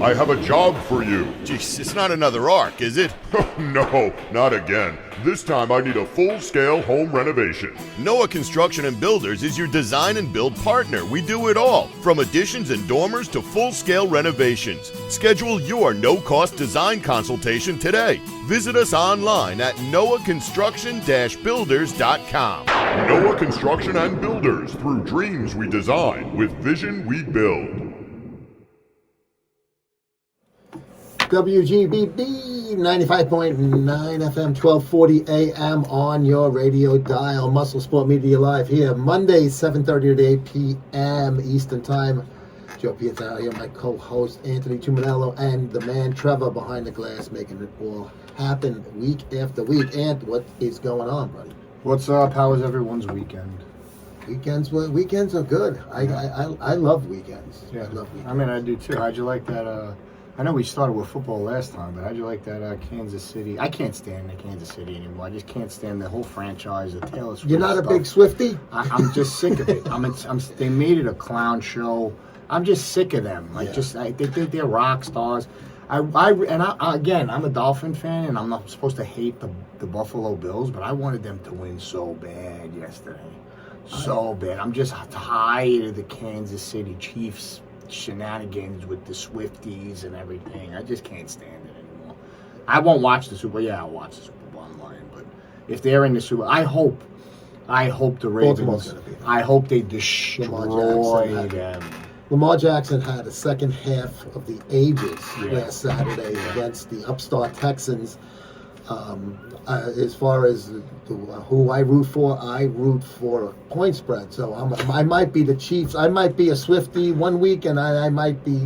I have a job for you. Jeez, it's not another arc, is it? No, not again. This time I need a full-scale home renovation. Noah Construction and Builders is your design and build partner. We do it all, from additions and dormers to full-scale renovations. Schedule your no-cost design consultation today. Visit us online at noahconstruction-builders.com. Noah Construction and Builders. Through dreams we design, with vision we build. WGBB 95.9 FM, 1240 AM on your radio dial. MuscleSport Media live here, Mondays, 7:30 to 8 p.m. Eastern Time. Joe Pietaro here, my co-host Anthony Tumminello, and the man Trevor behind the glass, making it all happen week after week. Ant, what is going on, buddy? What's up? How was everyone's weekend? Weekends are good. I love weekends. Yeah, I love weekends. I mean, I do too. How'd you like that? I know we started with football last time, but how'd you like that Kansas City? I can't stand the Kansas City anymore. I just can't stand the whole franchise, the Taylor Swift. You're not stuff. a big Swiftie? I'm just sick of it. They made it a clown show. I'm just sick of them. They think they're rock stars. Again, I'm a Dolphin fan, and I'm not supposed to hate the Buffalo Bills, but I wanted them to win so bad yesterday. So bad. I'm just tired of the Kansas City Chiefs shenanigans with the Swifties and everything. I just can't stand it anymore. I won't watch the Super Bowl. Yeah, I'll watch the Super Bowl online, but if they're in the Super Bowl, I hope the Ravens, I hope they destroy them. Lamar Jackson had a second half of the ages last Saturday against the upstart Texans. As far as who I root for a point spread. So I might be the Chiefs. I might be a Swiftie one week, and I might be,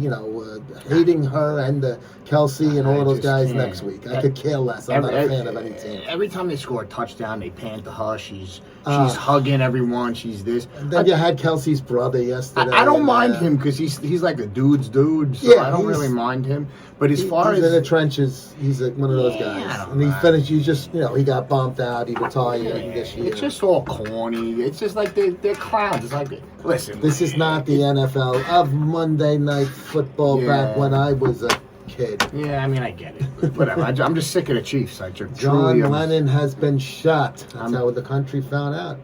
hating her and Kelsey and all of those guys next week. I could care less. I'm not a fan of any team. Every time they score a touchdown, they pan to her. She's hugging everyone. She's this. And then you had Kelsey's brother yesterday. I don't mind him because he's like a dude's dude. So I don't really mind him. But as far as in the trenches, he's like one of those guys. And he finished. He got bumped out. He retired this year. It's just all corny. It's just like they're clowns. It's like, listen. This is not the NFL of Monday Night Football back when I was a kid. Yeah, I mean, I get it. But whatever. I'm just sick of the Chiefs. John Lennon has been shot. That's how the country found out.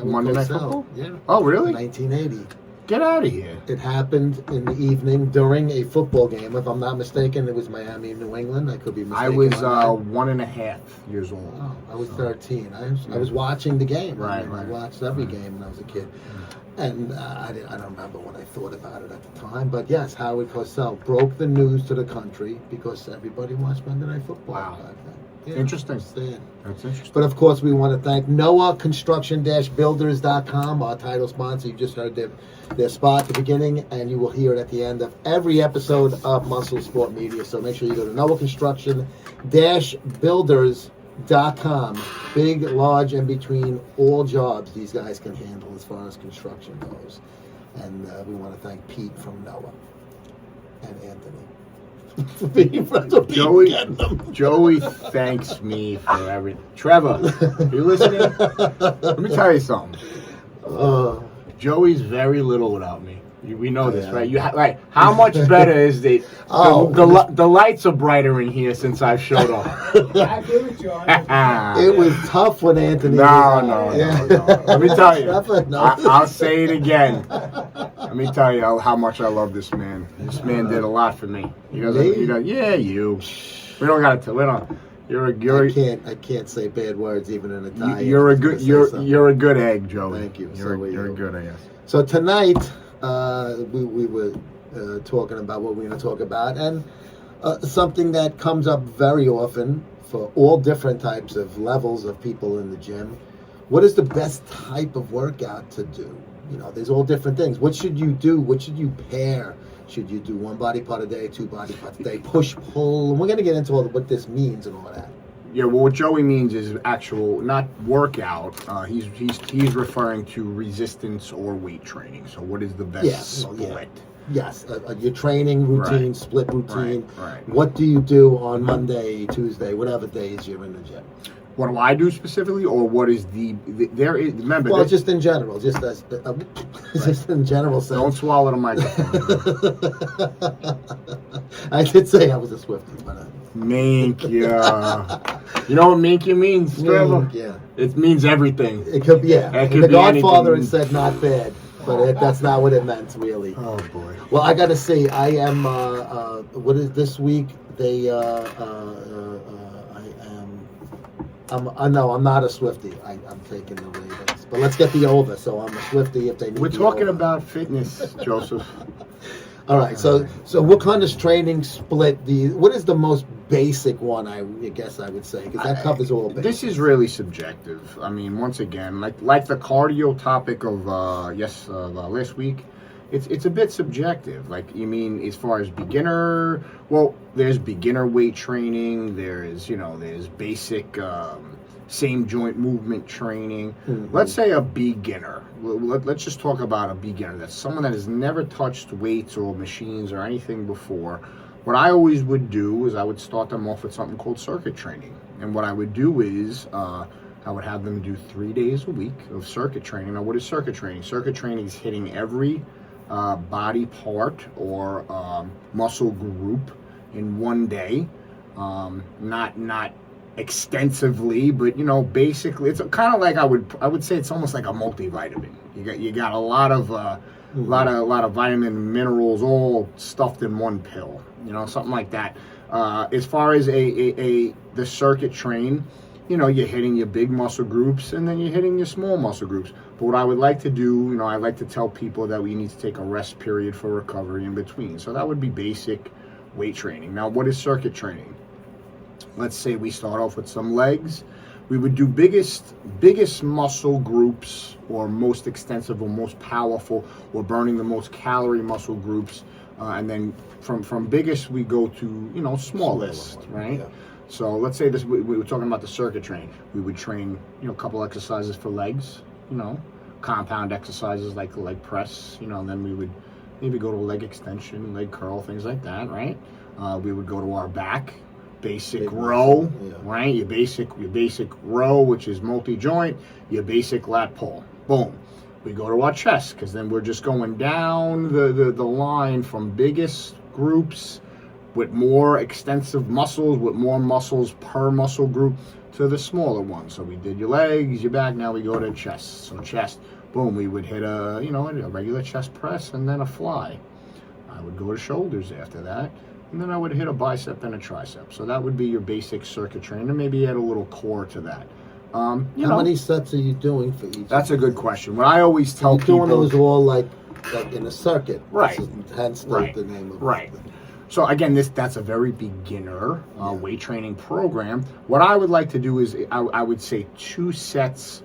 Monday Night Football? Yeah. Oh, really? 1980. Get out of here. It happened in the evening during a football game. If I'm not mistaken, it was Miami, New England. I could be mistaken. I was 1.5 years old. Oh, I was 13. I was watching the game. Right. I watched every game when I was a kid. And I don't remember what I thought about it at the time. But yes, Howard Cosell broke the news to the country because everybody watched Monday Night Football back then. Yeah, interesting. That's interesting. But of course, we want to thank Noah Construction-Builders.com, our title sponsor. You just heard their spot at the beginning, and you will hear it at the end of every episode of MuscleSport Media. So make sure you go to Noah Construction-Builders.com. Big, large, and between all jobs these guys can handle as far as construction goes. And we want to thank Pete from Noah and Anthony. Joey thanks me for everything. Trevor, you listening? Let me tell you something. Joey's very little without me. We know this, right? Right. How much better is the lights are brighter in here since I've showed up. I agree with you. It was tough when Anthony. No. Let me tell you. I'll say it again. Let me tell you how much I love this man. This man did a lot for me. You. We don't got to. We don't. I can't say bad words even in Italian. You're a good egg, Joey. Thank you. You're a good egg. So tonight, we were talking about what we're going to talk about, and something that comes up very often for all different types of levels of people in the gym. What is the best type of workout to do? There's all different things. What should you do? What should you pair? Should you do one body part a day, two body parts a day, push, pull? And we're going to get into what this means and all that. Yeah, well, what Joey means is actual, not workout. He's referring to resistance or weight training. So what is the best split? Yes, your training routine, split routine. Right. What do you do on Monday, Tuesday, whatever days you're in the gym? What do I do specifically, or what is there is? Remember, Well, just in general, just as just in general sense. Don't swallow the microphone. I did say I was a Swiftie, but Minkia. You know what Minkia means, Trevor? yeah, It means everything. it could be. Yeah, It could the be Godfather anything. had said not bad, but that's not what it meant really. Oh boy. Well, I got to say, I am. What is this week? They. No, I'm not a Swiftie. I'm taking the Ravens. But let's get the over. So I'm a Swiftie if they need. We're the talking over. about fitness, Joseph. All right. So what kind of training split? What is the most basic one? I guess I would say because that covers all bases. This is really subjective. I mean, once again, like the cardio topic of last week. It's a bit subjective. Like, you mean as far as beginner? Well, there's beginner weight training. There's basic same joint movement training. Mm-hmm. Let's say a beginner. Let's just talk about a beginner. That's someone that has never touched weights or machines or anything before. What I always would do is I would start them off with something called circuit training. And what I would do is I would have them do 3 days a week of circuit training. Now, what is circuit training? Circuit training is hitting every body part or muscle group in one day, not extensively, but basically it's kind of like I would say it's almost like a multivitamin. You got a lot of vitamin minerals all stuffed in one pill, something like that. As far as the circuit train, you're hitting your big muscle groups and then you're hitting your small muscle groups. But what I would like to do, I like to tell people that we need to take a rest period for recovery in between. So that would be basic weight training. Now, what is circuit training? Let's say we start off with some legs. We would do biggest muscle groups or most extensive or most powerful or burning the most calorie muscle groups. And then from biggest, we go to, smallest, right? Yeah. So let's say we were talking about the circuit train. We would train, a couple exercises for legs, compound exercises like the leg press, and then we would maybe go to leg extension, leg curl, things like that, right? We would go to our back, basic row, right? Your basic row, which is multi-joint, your basic lat pull. Boom. We go to our chest, because then we're just going down the line from biggest groups with more extensive muscles, with more muscles per muscle group, to the smaller ones. So we did your legs, your back, now we go to chest. So chest, boom, we would hit a regular chest press and then a fly. I would go to shoulders after that, and then I would hit a bicep and a tricep. So that would be your basic circuit training, and maybe add a little core to that. How many sets are you doing for each? That's a good question. What I always tell people... You're doing those all like in a circuit. Right. Hence the name of it. Right. So again, that's a very beginner weight training program. What I would like to do is I would say 2 sets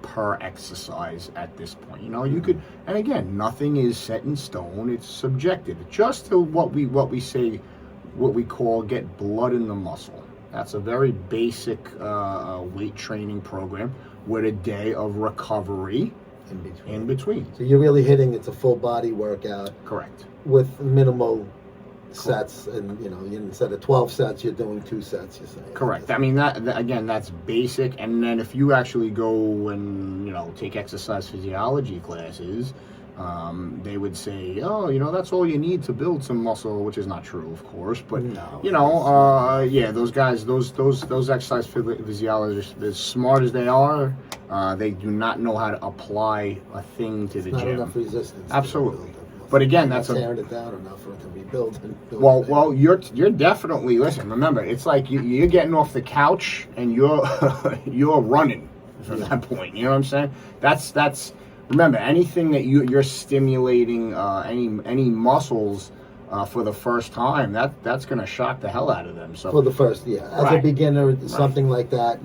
per exercise at this point. You could, and again, nothing is set in stone. It's subjective. Just to what we call get blood in the muscle. That's a very basic weight training program with a day of recovery in between. So you're really hitting it's a full body workout. Correct. With minimal sets, and instead of 12 sets, you're doing 2 sets. You're saying. Correct. I mean that again, that's basic. And then if you actually go and take exercise physiology classes, they would say, that's all you need to build some muscle, which is not true, of course. But those guys, those exercise physiologists, as smart as they are, they do not know how to apply a thing to the gym. Not enough resistance. Absolutely. But again, that's tearing it down enough for it to rebuild. Well, you're definitely, listen. Remember, it's like you're getting off the couch and you're running from that point. You know what I'm saying? That's. Remember, anything that you're stimulating any muscles for the first time, that's going to shock the hell out of them. So for the first, as a beginner, something like that,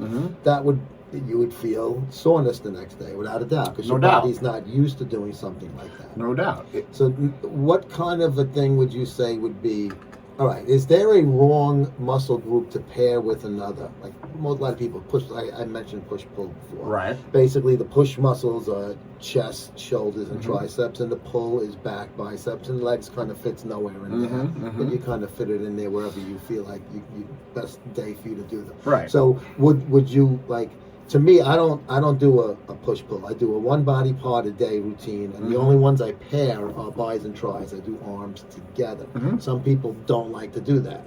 you would feel soreness the next day, without a doubt, because your body's not used to doing something like that. No doubt. So what kind of a thing would you say would be, all right, is there a wrong muscle group to pair with another? Like, lot of people push. I mentioned push-pull before. Right. Basically, the push muscles are chest, shoulders, and triceps, and the pull is back, biceps, and legs kind of fits nowhere in there. But you kind of fit it in there wherever you feel like you best day for you to do them. Right. So would you like? To me, I don't do a push-pull. I do a one body part a day routine, and the only ones I pair are bis and tris. I do arms together. Some people don't like to do that.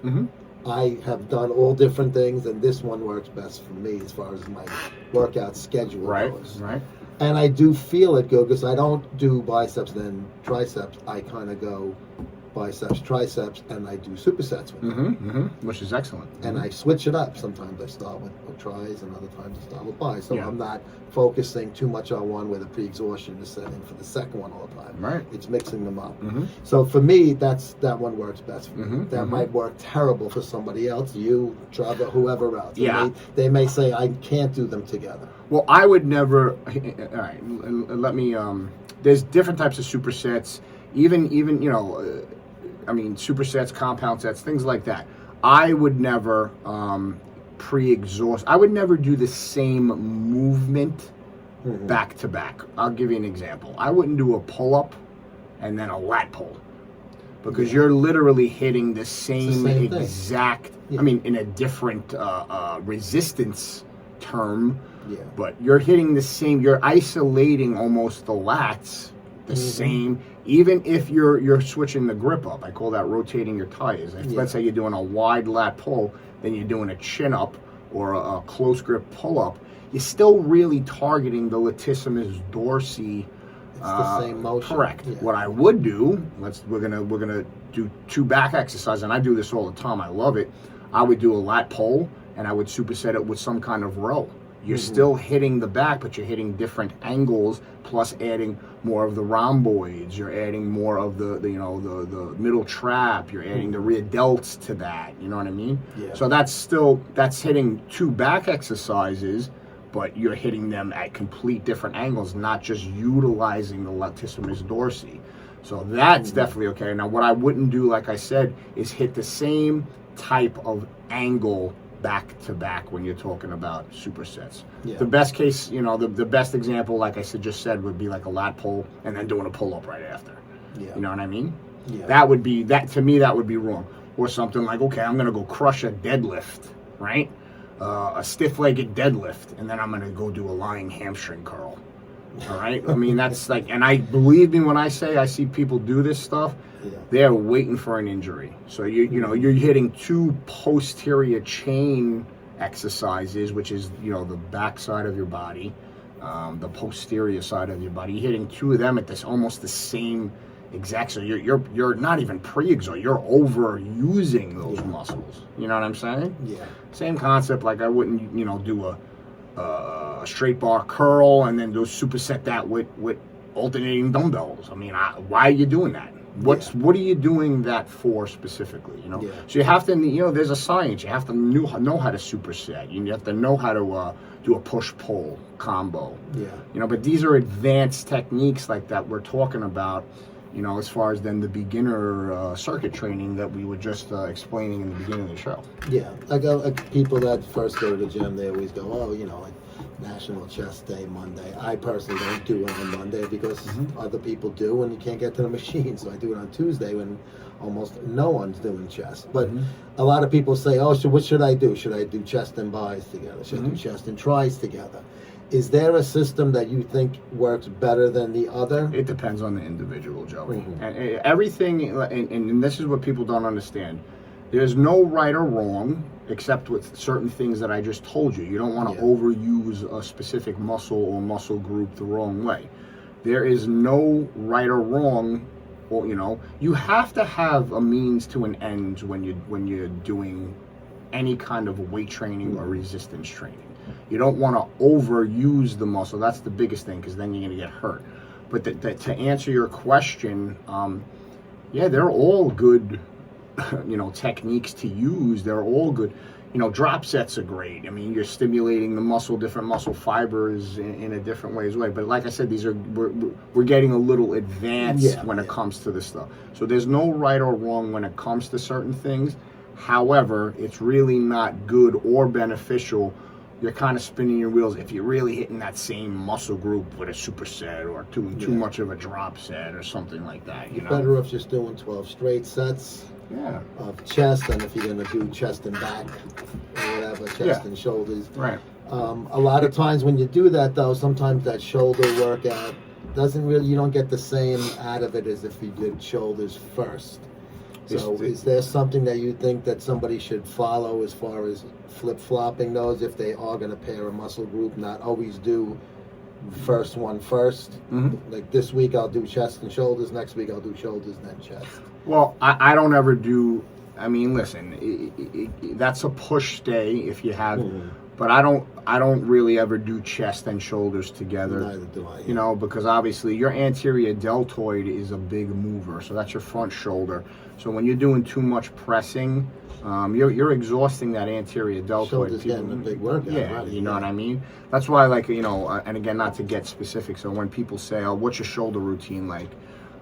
I have done all different things, and this one works best for me as far as my workout schedule goes. Right. And I do feel it good because I don't do biceps then triceps. I kind of go biceps, triceps, and I do supersets with them. Which is excellent. And I switch it up. Sometimes I start with tris, and other times I start with bis. So I'm not focusing too much on one where the pre-exhaustion is setting for the second one all the time. Right. It's mixing them up. So for me, that one works best for me. That might work terrible for somebody else, you, Trevor, whoever else. Yeah. They may say, I can't do them together. Well, I would never. All right, let me. There's different types of supersets. Even supersets, compound sets, things like that. I would never pre-exhaust. I would never do the same movement back to back. I'll give you an example. I wouldn't do a pull-up and then a lat pull because you're literally hitting the same exact. Yeah. I mean, in a different resistance term. Yeah. But you're hitting the same. You're isolating almost the lats the same. Even if you're switching the grip up, I call that rotating your tires. If, let's say you're doing a wide lat pull, then you're doing a chin up or a close grip pull up, you're still really targeting the latissimus dorsi. It's the same motion. Correct. Yeah. What I would do, we're gonna do 2 back exercises, and I do this all the time. I love it. I would do a lat pull, and I would superset it with some kind of row. You're still hitting the back, but you're hitting different angles, plus adding more of the rhomboids. You're adding more of the middle trap. You're adding the rear delts to that. You know what I mean? Yeah. So that's hitting 2 back exercises, but you're hitting them at complete different angles, not just utilizing the latissimus dorsi. So that's definitely okay. Now, what I wouldn't do, like I said, is hit the same type of angle back to back when you're talking about supersets. Yeah. The best case, the best example, like I just said, would be like a lat pull and then doing a pull up right after. Yeah. You know what I mean? Yeah. That would be to me that would be wrong. Or something like, okay, I'm gonna go crush a deadlift, right? A stiff-legged deadlift, and then I'm gonna go do a lying hamstring curl. All right? I mean, that's like, and believe me when I say I see people do this stuff, they're waiting for an injury. So you're hitting 2 posterior chain exercises, which is the back side of your body, the posterior side of your body. You're hitting 2 of them at this almost the same exact. So you're not even pre-exhaust. You're overusing those muscles. You know what I'm saying? Yeah. Same concept. Like I wouldn't do a straight bar curl and then go superset that with alternating dumbbells. I mean, why are you doing that? What are you doing that for specifically? So you have to, there's a science. You have to know how to superset. You have to know how to do a push-pull combo. Yeah. But these are advanced techniques like that we're talking about. As far as then the beginner circuit training that we were just explaining in the beginning of the show. Yeah, like people that first go to the gym, they always go, like National Chest Day Monday. I personally don't do it on Monday because other people do, and you can't get to the machine. So I do it on Tuesday when almost no one's doing chest. But a lot of people say, so what should I do? Should I do chest and bis together? Should I do chest and tris together? Is there a system that you think works better than the other? It depends on the individual, Joey. And everything, and this is what people don't understand. There's no right or wrong, except with certain things that I just told you. You don't want to overuse a specific muscle or muscle group the wrong way. There is no right or wrong. Or, you have to have a means to an end when you're doing any kind of weight training or resistance training. You don't want to overuse the muscle. That's the biggest thing, because then you're going to get hurt. But to answer your question, they're all good, techniques to use. They're all good. Drop sets are great. I mean, you're stimulating the different muscle fibers in a different way as well. But like I said, we're getting a little advanced when it comes to this stuff. So there's no right or wrong when it comes to certain things. However, it's really not good or beneficial. You're kind of spinning your wheels if you're really hitting that same muscle group with a superset or too much of a drop set or something like that. You know, better off just doing 12 straight sets of chest, and if you're going to do chest and back or whatever, chest and shoulders. Right. A lot of times when you do that, though, sometimes that shoulder workout you don't get the same out of it as if you did shoulders first. So is there something that you think that somebody should follow as far as flip-flopping those if they are going to pair a muscle group, not always do first one first? Like this week I'll do chest and shoulders, next week I'll do shoulders and then chest. Well, I don't ever do, I mean, listen, that's a push day if you have, but I don't really ever do chest and shoulders together. Neither do I. You know, because obviously your anterior deltoid is a big mover, so that's your front shoulder. So when you're doing too much pressing, you're exhausting that anterior deltoid. Shoulders getting a big workout. Yeah, right? you know what I mean? That's why, like, you know, and again, not to get specific, so when people say, oh, what's your shoulder routine like?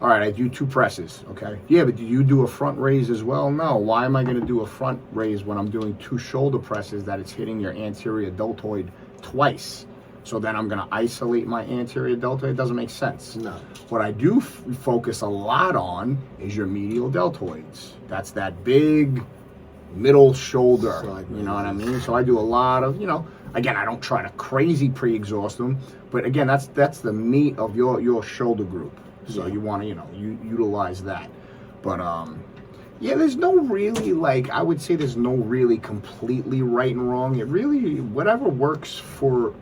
All right, I do 2 presses, okay? Yeah, but do you do a front raise as well? No. Why am I going to do a front raise when I'm doing 2 shoulder presses that it's hitting your anterior deltoid twice? So then I'm going to isolate my anterior deltoid? It doesn't make sense. No. What I do focus a lot on is your medial deltoids. That's that big middle shoulder, you know what I mean? So I do a lot of, you know, again, I don't try to crazy pre-exhaust them, but again, that's the meat of your shoulder group. So you want to, you know, utilize that. But, yeah, there's no really, like, I would say there's no really completely right and wrong. It really, whatever works for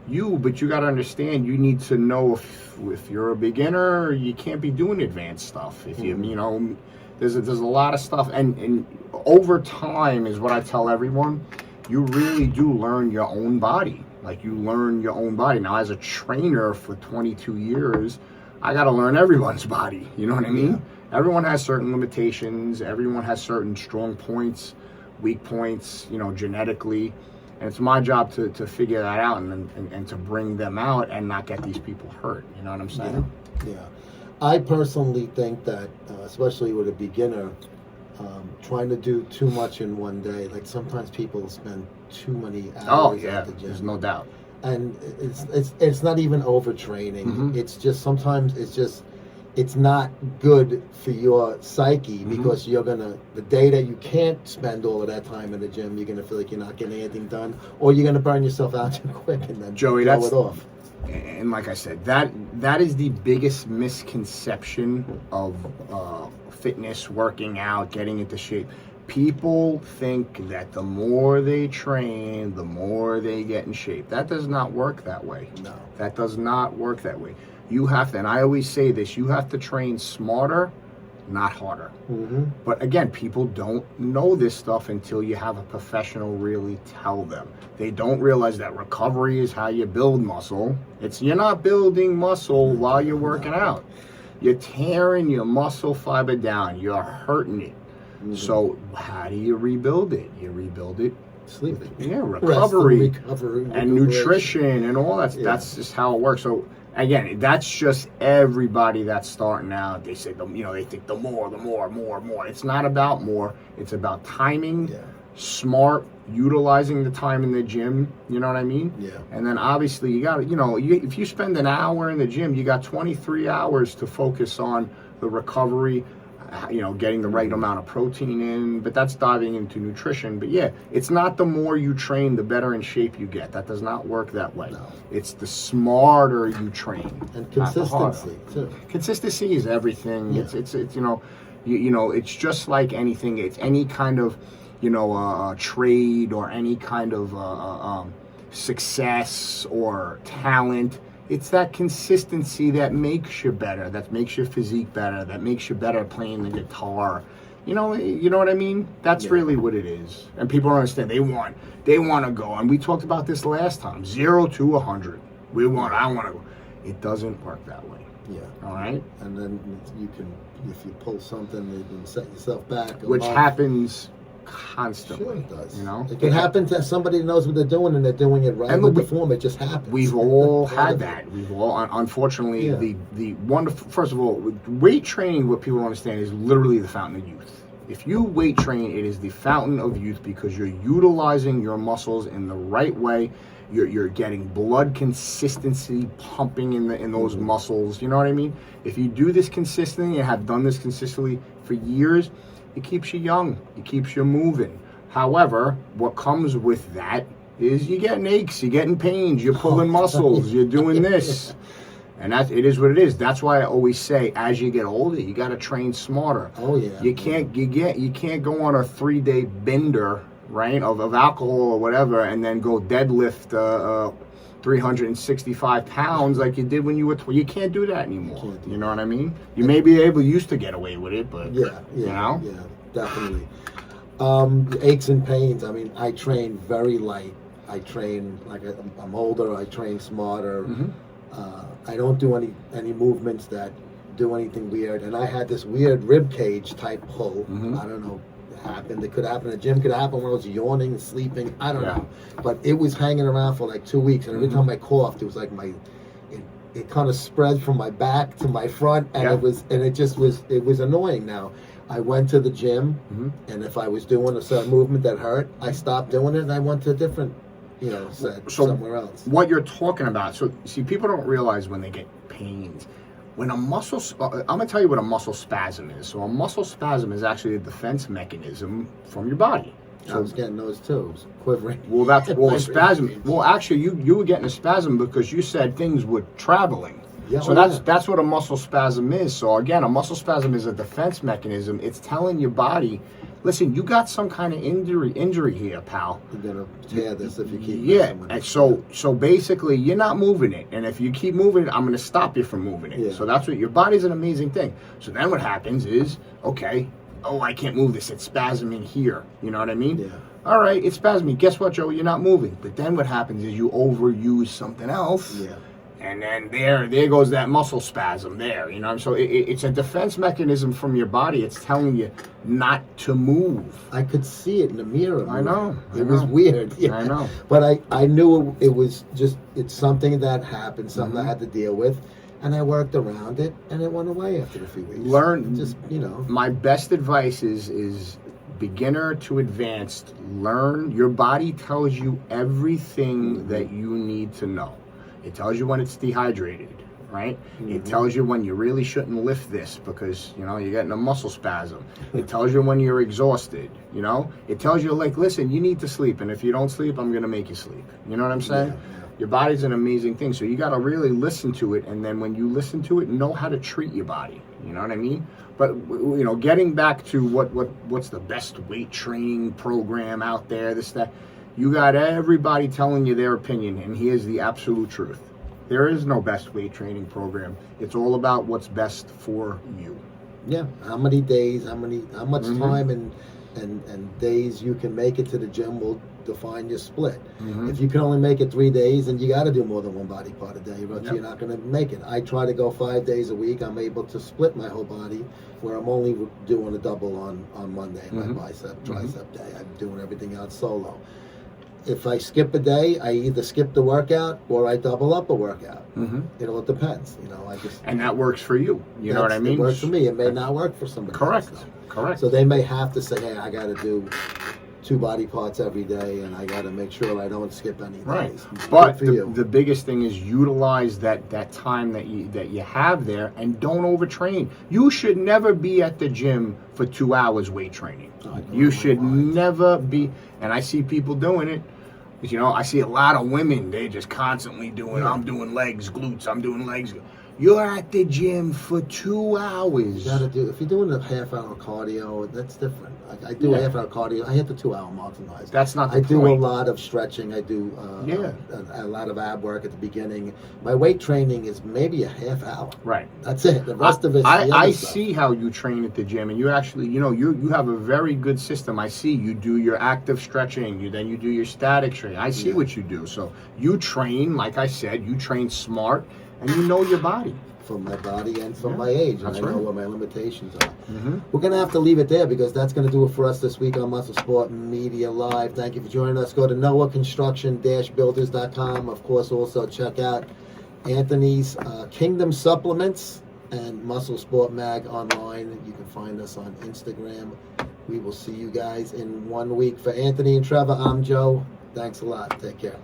you, but you got to understand, you need to know if you're a beginner, you can't be doing advanced stuff. If you know, there's a lot of stuff, and over time is what I tell everyone, you really do learn your own body. Like, you learn your own body. Now, as a trainer for 22 years, I got to learn everyone's body. You know what I mean? Everyone has certain limitations. Everyone has certain strong points, weak points, you know, genetically. And it's my job to figure that out and to bring them out and not get these people hurt. You know what I'm saying? Yeah. I personally think that, especially with a beginner, trying to do too much in one day, like sometimes people spend too many hours at the gym. There's no doubt. And it's not even overtraining. It's just sometimes it's not good for your psyche because you're gonna, the day that you can't spend all of that time in the gym, you're gonna feel like you're not getting anything done, or you're gonna burn yourself out too quick and then Joey, blow it off. And like I said, that is the biggest misconception of fitness, working out, getting into shape. People think that the more they train, the more they get in shape. That does not work that way. No. That does not work that way. You have to, and I always say this, you have to train smarter, not harder. But again, people don't know this stuff until you have a professional really tell them. They don't realize that recovery is how you build muscle. You're not building muscle while you're working out. You're tearing your muscle fiber down. You're hurting it. So how do you rebuild it? You rebuild it Sleeping. Yeah, recovery and nutrition and all that. Yeah. That's just how it works. So again, that's just everybody that's starting out. They say, they think the more. It's not about more. It's about timing, smart, utilizing the time in the gym. You know what I mean? Yeah. And then obviously you got to, if you spend an hour in the gym, you got 23 hours to focus on the recovery. Getting the right amount of protein in, but that's diving into nutrition. But yeah, it's not the more you train, the better in shape you get. That does not work that way. No. It's the smarter you train. And consistency too. Consistency is everything. Yeah. It's it's just like anything. It's any kind of, trade or any kind of success or talent. It's that consistency that makes you better, that makes your physique better, that makes you better playing the guitar. You know what I mean? That's really what it is. And people don't understand. They want to go. And we talked about this last time. 0 to 100. I want to go. It doesn't work that way. Yeah. All right? And then you can, if you pull something, you can set yourself back. Which happens constantly. Sure it does. It can happen to somebody who knows what they're doing and they're doing it right. And with the form, it just happens. We've all had that. We've all, unfortunately, the wonderful. First of all, weight training, what people don't understand, is literally the fountain of youth. If you weight train, it is the fountain of youth because you're utilizing your muscles in the right way. You're getting blood consistency pumping in those muscles. You know what I mean? If you do this consistently and have done this consistently for years, it keeps you young. It keeps you moving. However, what comes with that is you're getting aches, you're getting pains, you're pulling muscles, you're doing this. And it is what it is. That's why I always say, as you get older, you got to train smarter. Oh yeah. You can't go on a 3-day bender, right, of alcohol or whatever, and then go deadlift 365 pounds like you did when you were. You can't do that anymore. You know what I mean? You may be used to get away with it, but yeah, you know, yeah, definitely. Aches and pains. I mean, I train very light. I train like I'm older. I train smarter. I don't do any movements that do anything weird. And I had this weird rib cage type pull. I don't know. Happened. It could happen in the gym. Could happen when I was yawning and sleeping. I don't know. But it was hanging around for like 2 weeks. And every time I coughed, it was like it kind of spread from my back to my front, and it was annoying. Now I went to the gym, and if I was doing a certain movement that hurt, I stopped doing it and I went to a different, set somewhere else. What you're talking about, so see, people don't realize when they get pains. When a muscle, I'm going to tell you what a muscle spasm is. So a muscle spasm is actually a defense mechanism from your body. I was getting those too. It was quivering. Well, a spasm. Well, actually, you were getting a spasm because you said things were traveling. Yeah, so that's what a muscle spasm is. So again, a muscle spasm is a defense mechanism. It's telling your body, listen, you got some kind of injury here, pal. You're gonna tear this if you keep. Yeah, and so basically, you're not moving it, and if you keep moving it, I'm gonna stop you from moving it. Yeah. So that's what your body's an amazing thing. So then what happens is, okay, I can't move this. It's spasming here. You know what I mean? Yeah. All right, it's spasming. Guess what, Joe? You're not moving. But then what happens is you overuse something else. Yeah. And then there goes that muscle spasm there, So it's a defense mechanism from your body. It's telling you not to move. I could see it in the mirror. I know. It was weird. Yeah. I know. But I knew it was just, it's something that happened, something I had to deal with. And I worked around it, and it went away after a few weeks. My best advice is beginner to advanced. Learn. Your body tells you everything that you need to know. It tells you when it's dehydrated, right? It tells you when you really shouldn't lift this because, you're getting a muscle spasm. It tells you when you're exhausted, It tells you, like, listen, you need to sleep, and if you don't sleep, I'm going to make you sleep. You know what I'm saying? Yeah. Your body's an amazing thing, so you got to really listen to it, and then when you listen to it, know how to treat your body. You know what I mean? But, getting back to what's the best weight training program out there, this, that. You got everybody telling you their opinion, and here's the absolute truth. There is no best weight training program. It's all about what's best for you. Yeah. How many days, how much time and days you can make it to the gym will define your split. If you can only make it 3 days, then you got to do more than one body part a day, or you're not going to make it. I try to go 5 days a week. I'm able to split my whole body, where I'm only doing a double on Monday, my bicep, tricep day. I'm doing everything else solo. If I skip a day, I either skip the workout or I double up a workout. It depends. And that works for you. You know what I mean? It works for me. It may not work for somebody else. Correct. So they may have to say, hey, I got to do 2 body parts every day, and I got to make sure I don't skip any days. Right. But the biggest thing is utilize that time that you have there, and don't overtrain. You should never be at the gym for 2 hours weight training. You should never be. And I see people doing it. I see a lot of women, they just constantly doing, I'm doing legs, glutes, I'm doing legs. You're at the gym for 2 hours. You gotta if you're doing a half-hour cardio, that's different. I do a half-hour cardio. I hit the 2 hour mark sometimes. That's not the point. I do a point. lot of stretching. I do a lot of ab work at the beginning. My weight training is maybe a half hour. Right. That's it. The rest of it. I see how you train at the gym, and you actually, you have a very good system. I see you do your active stretching. Then you do your static training. I see what you do. So you train, like I said, you train smart. And you know your body. For my body and for my age. And That's I right. know what my limitations are. We're going to have to leave it there because that's going to do it for us this week on MuscleSport Media Live. Thank you for joining us. Go to noahconstruction-builders.com. Of course, also check out Anthony's Kingdom Supplements and MuscleSport Mag online. You can find us on Instagram We will see you guys in 1 week. For Anthony and Trevor, I'm Joe. Thanks a lot. Take care.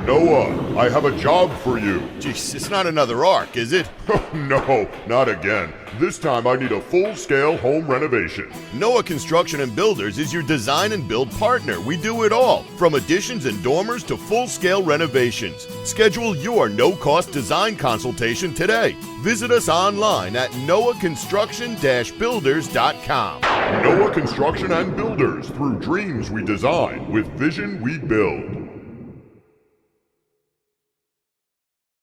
Noah, I have a job for you. Jeez, it's not another arc, is it? No, not again. This time I need a full-scale home renovation. Noah Construction and Builders is your design and build partner. We do it all, from additions and dormers to full-scale renovations. Schedule your no-cost design consultation today. Visit us online at noahconstruction-builders.com. Noah Construction and Builders, through dreams we design, with vision we build.